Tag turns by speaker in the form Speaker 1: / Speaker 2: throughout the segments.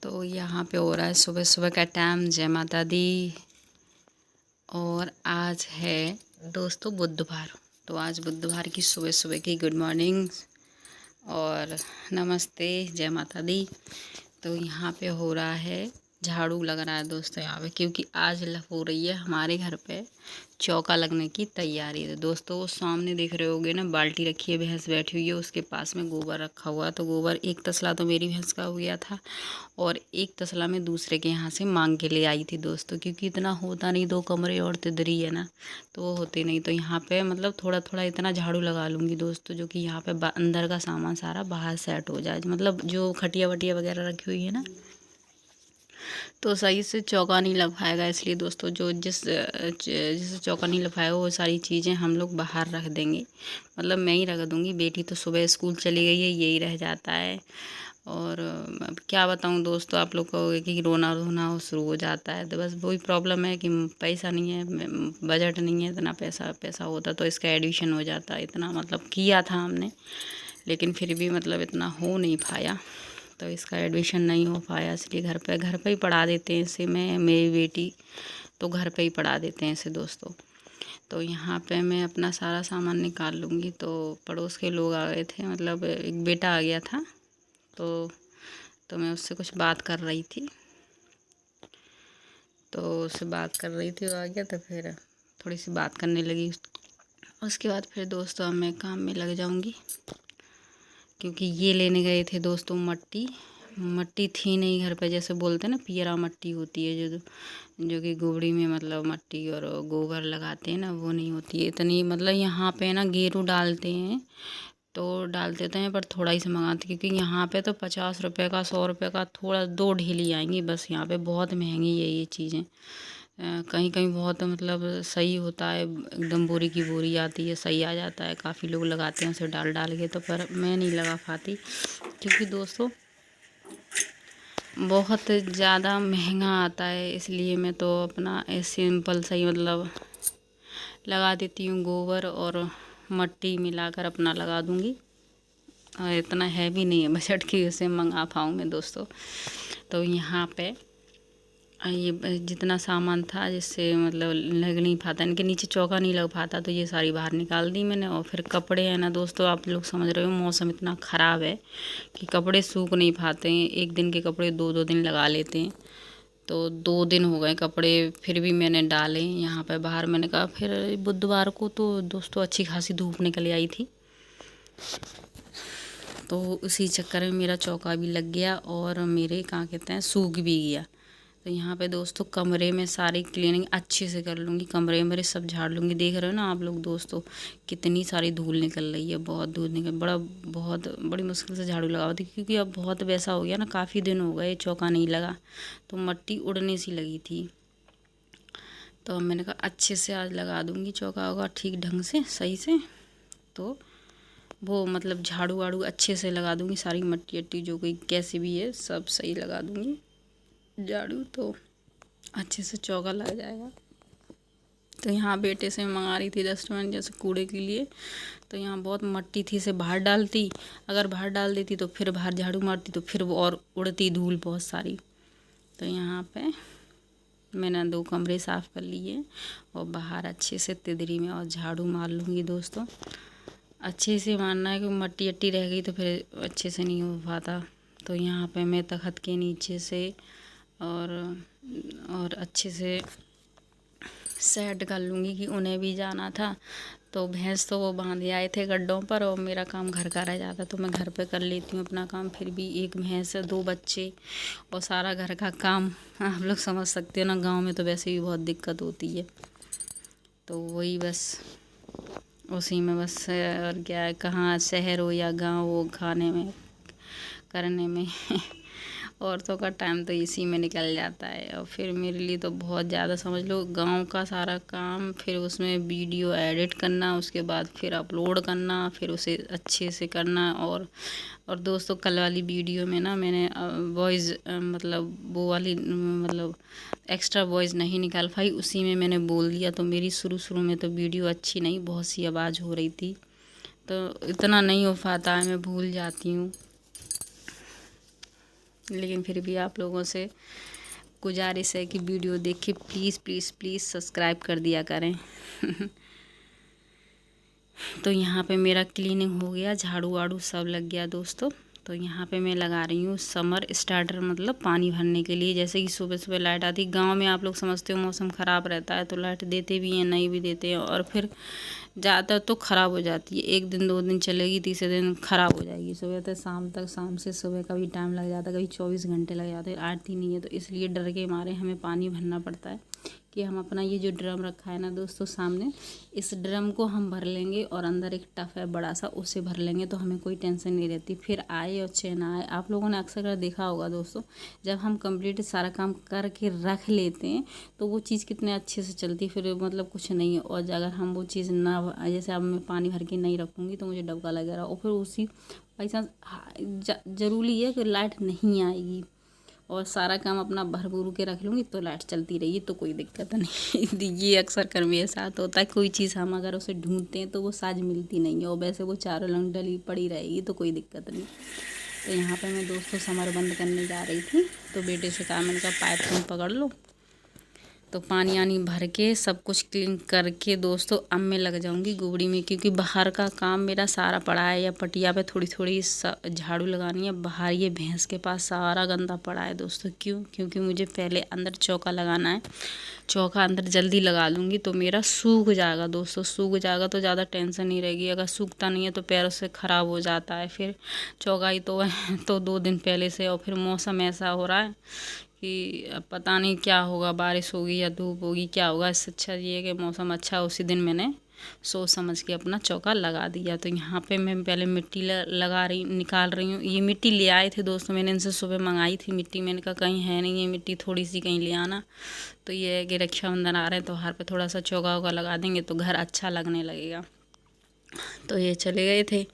Speaker 1: तो यहाँ पे हो रहा है सुबह सुबह का टाइम। जय माता दी। और आज है दोस्तों बुधवार। तो आज बुधवार की सुबह सुबह की गुड मॉर्निंग और नमस्ते, जय माता दी। तो यहाँ पे हो रहा है झाड़ू लग रहा है दोस्तों यहाँ पे, क्योंकि आज हो रही है हमारे घर पे चौका लगने की तैयारी। तो दोस्तों वो सामने देख रहे होगे ना, बाल्टी रखी है, भैंस बैठी हुई है, उसके पास में गोबर रखा हुआ है। तो गोबर एक तसला तो मेरी भैंस का हो गया था और एक तसला में दूसरे के यहाँ से मांग के ले आई थी दोस्तों, क्योंकि इतना होता नहीं, 2 कमरे और तिदरी है ना, तो वो होते नहीं। तो यहाँ पे मतलब थोड़ा थोड़ा इतना झाड़ू लगा लूँगी दोस्तों, जो कि यहाँ पे अंदर का सामान सारा बाहर सेट हो जाए। मतलब जो खटिया वटिया वगैरह रखी हुई है ना, तो सही से चौका नहीं लग पाएगा। इसलिए दोस्तों जो जिस चौका नहीं लग पाएगा वो सारी चीज़ें हम लोग बाहर रख देंगे। मतलब मैं ही रख दूँगी। बेटी तो सुबह स्कूल चली गई है, यही रह जाता है। और अब क्या बताऊँ दोस्तों, आप लोग को कि रोना रोना शुरू हो जाता है। तो बस वही प्रॉब्लम है कि पैसा नहीं है, बजट नहीं है इतना। पैसा होता तो इसका एडमिशन हो जाता। इतना मतलब किया था हमने, लेकिन फिर भी मतलब इतना हो नहीं पाया। तो इसका एडमिशन नहीं हो पाया, इसलिए घर पे ही पढ़ा देते हैं इसे। मेरी बेटी तो घर पे ही पढ़ा देते हैं इसे दोस्तों। तो यहाँ पे मैं अपना सारा सामान निकाल लूँगी। तो पड़ोस के लोग आ गए थे, मतलब एक बेटा आ गया था। तो मैं उससे कुछ बात कर रही थी, तो उससे बात कर रही थी, वो आ गया तो फिर थोड़ी सी बात करने लगी। उसके बाद फिर दोस्तों अब मैं काम में लग जाऊँगी, क्योंकि ये लेने गए थे दोस्तों मट्टी थी नहीं घर पे। जैसे बोलते हैं ना, पियरा मट्टी होती है जो कि गोबड़ी में मतलब मट्टी और गोबर लगाते हैं ना, वो नहीं होती है इतनी। मतलब यहाँ पे ना गेरू डालते हैं तो डाल देते हैं, पर थोड़ा ही से मंगाते, क्योंकि यहाँ पे तो 50 रुपये का, 100 रुपये का थोड़ा 2 ढेली आएंगी बस। यहाँ पे बहुत महंगी है ये चीज़ें। कहीं कहीं बहुत मतलब सही होता है, एकदम बोरी की बोरी आती है, सही आ जाता है। काफ़ी लोग लगाते हैं उसे डाल डाल के, तो पर मैं नहीं लगा पाती, क्योंकि दोस्तों बहुत ज़्यादा महंगा आता है। इसलिए मैं तो अपना सिंपल सही मतलब लगा देती हूँ। गोबर और मट्टी मिलाकर अपना लगा दूँगी। और इतना हैवी नहीं है बजट की उसे मंगा पाऊँ मैं दोस्तों। तो यहाँ पे ये जितना सामान था, जिससे मतलब लग नहीं पाता, इनके नीचे चौका नहीं लग पाता, तो ये सारी बाहर निकाल दी मैंने। और फिर कपड़े हैं ना दोस्तों, आप लोग समझ रहे हो मौसम इतना ख़राब है कि कपड़े सूख नहीं पाते हैं। एक दिन के कपड़े 2-2 दिन लगा लेते हैं। तो 2 दिन हो गए कपड़े फिर भी मैंने डाले यहाँ पे बाहर। मैंने कहा फिर बुधवार को तो दोस्तों अच्छी खासी धूप निकल आई थी, तो उसी चक्कर में मेरा चौका भी लग गया और मेरे क्या कहते हैं सूख भी गया। तो यहाँ पे दोस्तों कमरे में सारी क्लीनिंग अच्छे से कर लूँगी, कमरे मेरे सब झाड़ लूँगी। देख रहे हो ना आप लोग दोस्तों, कितनी सारी धूल निकल रही है, बहुत धूल निकल, बहुत बड़ी मुश्किल से झाड़ू लगा थी, क्योंकि अब बहुत वैसा हो गया ना, काफ़ी दिन हो गए चौका नहीं लगा, तो मिट्टी उड़ने सी लगी थी। तो अब मैंने कहा अच्छे से आज लगा दूँगी चौका होगा ठीक ढंग से सही से। तो वो मतलब झाड़ू वाड़ू अच्छे से लगा दूँगी, सारी मट्टी अट्टी जो कोई कैसी भी है सब सही लगा दूँगी झाड़ू, तो अच्छे से चौका लग जाएगा। तो यहाँ बेटे से मंगा रही थी डस्टबिन जैसे कूड़े के लिए। तो यहाँ बहुत मट्टी थी, इसे बाहर डालती, अगर बाहर डाल देती तो फिर बाहर झाड़ू मारती तो फिर वो और उड़ती धूल बहुत सारी। तो यहाँ पे मैंने 2 कमरे साफ़ कर लिए और बाहर अच्छे से तिदरी में और झाड़ू मार लूँगी दोस्तों। अच्छे से मारना है, क्योंकि मट्टी अट्टी रह गई तो फिर अच्छे से नहीं हो पाता। तो यहाँ पे मैं तख़्त के नीचे से और अच्छे से सेट कर लूँगी, कि उन्हें भी जाना था। तो भैंस तो वो बांधे आए थे गड्ढों पर, और मेरा काम घर का रह जाता, तो मैं घर पे कर लेती हूँ अपना काम। फिर भी एक भैंस, 2 बच्चे और सारा घर का काम, आप लोग समझ सकते हो ना, गांव में तो वैसे भी बहुत दिक्कत होती है। तो वही बस उसी में बस, और क्या है, कहाँ शहर हो या गांव हो, खाने में करने में औरतों का टाइम तो इसी में निकल जाता है। और फिर मेरे लिए तो बहुत ज़्यादा समझ लो गांव का सारा काम, फिर उसमें वीडियो एडिट करना, उसके बाद फिर अपलोड करना, फिर उसे अच्छे से करना। और दोस्तों कल वाली वीडियो में ना मैंने वॉइस मतलब वो वाली मतलब एक्स्ट्रा वॉइस नहीं निकाल पाई, उसी में मैंने बोल दिया। तो मेरी शुरू में तो वीडियो अच्छी नहीं, बहुत सी आवाज़ हो रही थी, तो इतना नहीं हो पाता है, मैं भूल जाती हूँ। लेकिन फिर भी आप लोगों से गुजारिश है कि वीडियो देख के प्लीज़ प्लीज़ प्लीज़ सब्सक्राइब कर दिया करें। तो यहाँ पे मेरा क्लीनिंग हो गया, झाड़ू वाड़ू सब लग गया दोस्तों। तो यहाँ पे मैं लगा रही हूँ समर स्टार्टर, मतलब पानी भरने के लिए। जैसे कि सुबह सुबह लाइट आती, गांव में आप लोग समझते हो मौसम ख़राब रहता है तो लाइट देते भी हैं, नहीं भी देते हैं, और फिर ज़्यादा तो ख़राब हो जाती है। 1 दिन 2 दिन चलेगी, तीसरे दिन ख़राब हो जाएगी। सुबह से शाम तक, शाम से सुबह का भी टाइम लग जाता है, कभी 24 घंटे लग जाते हैं, आती नहीं है। तो इसलिए डर के मारे हमें पानी भरना पड़ता है कि हम अपना ये जो ड्रम रखा है ना दोस्तों सामने, इस ड्रम को हम भर लेंगे और अंदर एक टफ है बड़ा सा, उसे भर लेंगे तो हमें कोई टेंशन नहीं रहती। फिर आए और चाहे ना आए, आप लोगों ने अक्सर देखा होगा दोस्तों, जब हम कंप्लीट सारा काम करके रख लेते हैं तो वो चीज़ कितने अच्छे से चलती है, फिर मतलब कुछ नहीं है। और अगर हम वो चीज़ ना, जैसे अब मैं पानी भर के नहीं रखूँगी तो मुझे डबका लगेगा, और फिर उसी पैसा ज़रूरी है कि लाइट नहीं आएगी और सारा काम अपना भर भूर के रख लूँगी तो लाइट चलती रहेगी तो कोई दिक्कत नहीं। ये अक्सर कर मेरे साथ होता है, कोई चीज़ हम अगर उसे ढूंढते हैं तो वो साज मिलती नहीं है, और वैसे वो चारों लंग डली पड़ी रहेगी तो कोई दिक्कत नहीं। तो यहाँ पे मैं दोस्तों समर बंद करने जा रही थी, तो बेटे से कहा, मैंने कहा पाइप तुम पकड़ लो। तो पानी आनी भर के सब कुछ क्लीन करके दोस्तों अब मैं लग जाऊंगी गोबड़ी में, क्योंकि बाहर का काम मेरा सारा पड़ा है। या पटिया पे थोड़ी थोड़ी झाड़ू लगानी है, बाहर ये भैंस के पास सारा गंदा पड़ा है दोस्तों। क्योंकि मुझे पहले अंदर चौका लगाना है। चौका अंदर जल्दी लगा लूँगी तो मेरा सूख जाएगा दोस्तों, सूख जाएगा तो ज़्यादा टेंशन नहीं रहेगी। अगर सूखता नहीं है तो पैरों से ख़राब हो जाता है। फिर चौका ही तो 2 दिन पहले से, और फिर मौसम ऐसा हो रहा है कि अब पता नहीं क्या होगा, बारिश होगी या धूप होगी, क्या होगा। इससे अच्छा ये है कि मौसम अच्छा, उसी दिन मैंने सोच समझ के अपना चौका लगा दिया। तो यहाँ पे मैं पहले मिट्टी निकाल रही हूँ। ये मिट्टी ले आए थे दोस्तों, मैंने इनसे सुबह मंगाई थी मिट्टी। मैंने कहा कहीं है नहीं ये मिट्टी, थोड़ी सी कहीं ले आना। तो ये है कि रक्षाबंधन आ रहे हैं तो हर पे थोड़ा सा चौका वौका लगा देंगे तो घर अच्छा लगने लगेगा। तो ये चले गए थे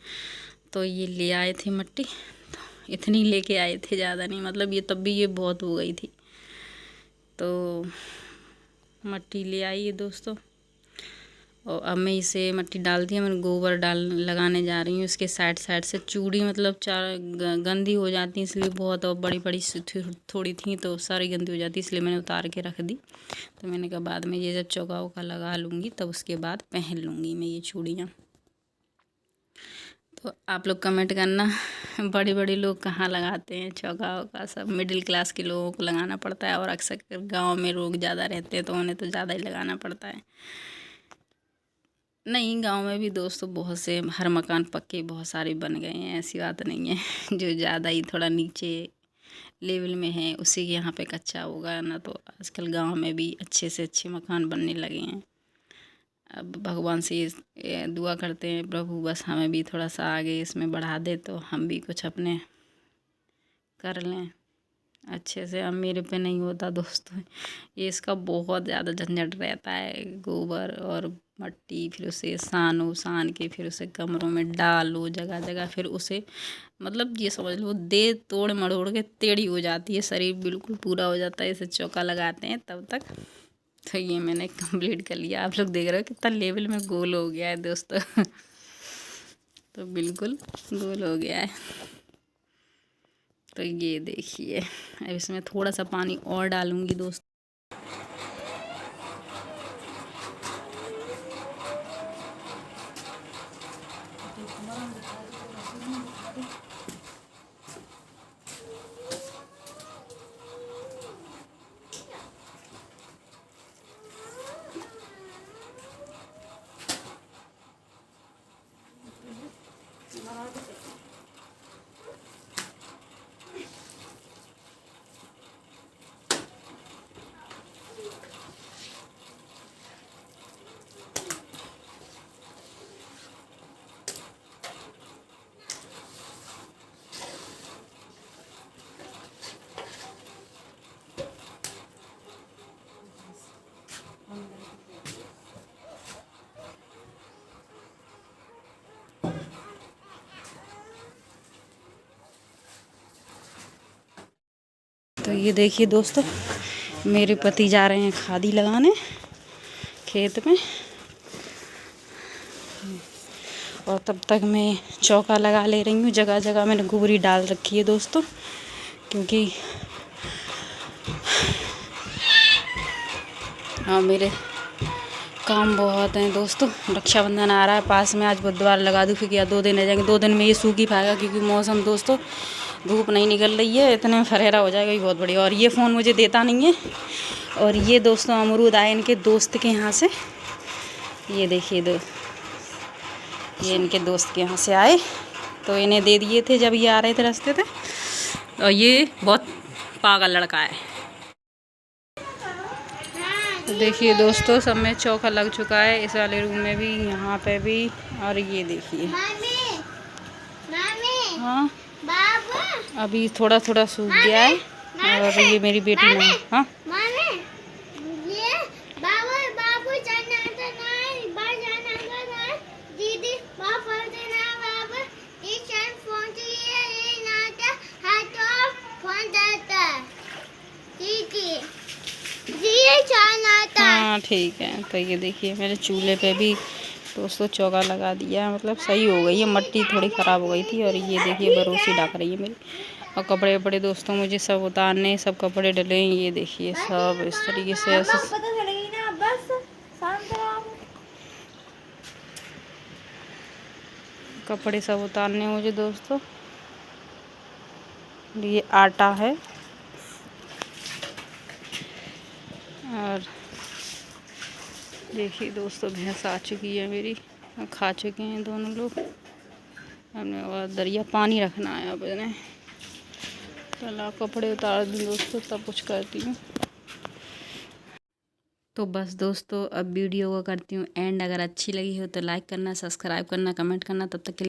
Speaker 1: तो ये ले आए थे मिट्टी, इतनी लेके आए थे, ज़्यादा नहीं, मतलब ये तब भी ये बहुत हो गई थी। तो मिट्टी ले आई है दोस्तों, और अब मैं इसे मिट्टी डाल दी है। मैं गोबर लगाने जा रही हूँ। इसके साइड साइड से चूड़ी मतलब गंदी हो जाती है, इसलिए बहुत, और बड़ी बड़ी थोड़ी थी तो सारी गंदी हो जाती, इसलिए मैंने उतार के रख दी। तो मैंने कहा बाद में ये जब चौका वौका लगा लूँगी तब उसके बाद पहन लूँगी मैं ये चूड़ियाँ। तो आप लोग कमेंट करना, बड़े बड़े लोग कहाँ लगाते हैं चौका वौका, सब मिडिल क्लास के लोगों को लगाना पड़ता है। और अक्सर गांव में लोग ज़्यादा रहते हैं तो उन्हें तो ज़्यादा ही लगाना पड़ता है। नहीं, गांव में भी दोस्तों बहुत से, हर मकान पक्के बहुत सारे बन गए हैं, ऐसी बात नहीं है। जो ज़्यादा ही थोड़ा नीचे लेवल में है उसी के यहाँ पे कच्चा होगा ना, तो आजकल गांव में भी अच्छे से अच्छे मकान बनने लगे हैं। अब भगवान से ये दुआ करते हैं, प्रभु बस हमें भी थोड़ा सा आगे इसमें बढ़ा दे तो हम भी कुछ अपने कर लें अच्छे से। अब मेरे पे नहीं होता दोस्तों, ये इसका बहुत ज़्यादा झंझट रहता है। गोबर और मिट्टी, फिर उसे सान के फिर उसे कमरों में डालो जगह जगह, फिर उसे मतलब ये समझ लो दे तोड़ मरोड़ के टेढ़ी हो जाती है, शरीर बिल्कुल पूरा हो जाता है। इसे चौका लगाते हैं तब तक। तो ये मैंने कंप्लीट कर लिया। आप लोग देख रहे हो कितना लेवल में गोल हो गया है दोस्तों। तो बिल्कुल गोल हो गया है। तो ये देखिए, अब इसमें थोड़ा सा पानी और डालूंगी दोस्तों। तो ये देखिए दोस्तों, मेरे पति जा रहे हैं खादी लगाने खेत में, और तब तक मैं चौका लगा ले रही हूँ। जगह जगह मैंने गोबरी डाल रखी है दोस्तों, क्योंकि हाँ मेरे काम बहुत हैं दोस्तों। रक्षाबंधन आ रहा है पास में, आज बुधवार लगा दूँ क्योंकि 2 दिन रह जाएंगे। 2 दिन में ये सूख ही पाएगा क्योंकि मौसम दोस्तों धूप नहीं निकल रही है, इतने में फरहेरा हो जाएगा ये बहुत बढ़िया। और ये फ़ोन मुझे देता नहीं है। और ये दोस्तों अमरूद आए इनके दोस्त के यहाँ से, ये देखिए ये इनके दोस्त के यहाँ से आए तो इन्हें दे दिए थे जब ये आ रहे थे रास्ते पे। और ये बहुत पागल लड़का है। तो देखिए दोस्तों सब में चौका लग चुका है, इस वाले रूम में भी, यहाँ पे भी। और ये देखिए हाँ अभी थोड़ा थोड़ा सूख गया है। और ये मेरी बेटी नहीं हाँ हाँ ठीक है। तो ये देखिए मेरे चूल्हे पे भी दोस्तों चौका लगा दिया, मतलब सही हो गई है, मट्टी थोड़ी ख़राब हो गई थी। और ये देखिए बरोसी ढक रही है मेरी। और कपड़े वपड़े दोस्तों मुझे सब उतारने, सब कपड़े डले, ये देखिए सब इस तरीके से ऐसे कपड़े सब उतारने मुझे दोस्तों। ये आटा है और देखिए दोस्तों भैंस आ चुकी है मेरी, खा चुके हैं दोनों लोग। हमने और दरिया पानी रखना है अब इन्हें। चलो कपड़े उतार दूँ दोस्तों तब कुछ करती हूँ। तो बस दोस्तों अब वीडियो को करती हूँ एंड। अगर अच्छी लगी हो तो लाइक करना, सब्सक्राइब करना, कमेंट करना। तब तक के लिए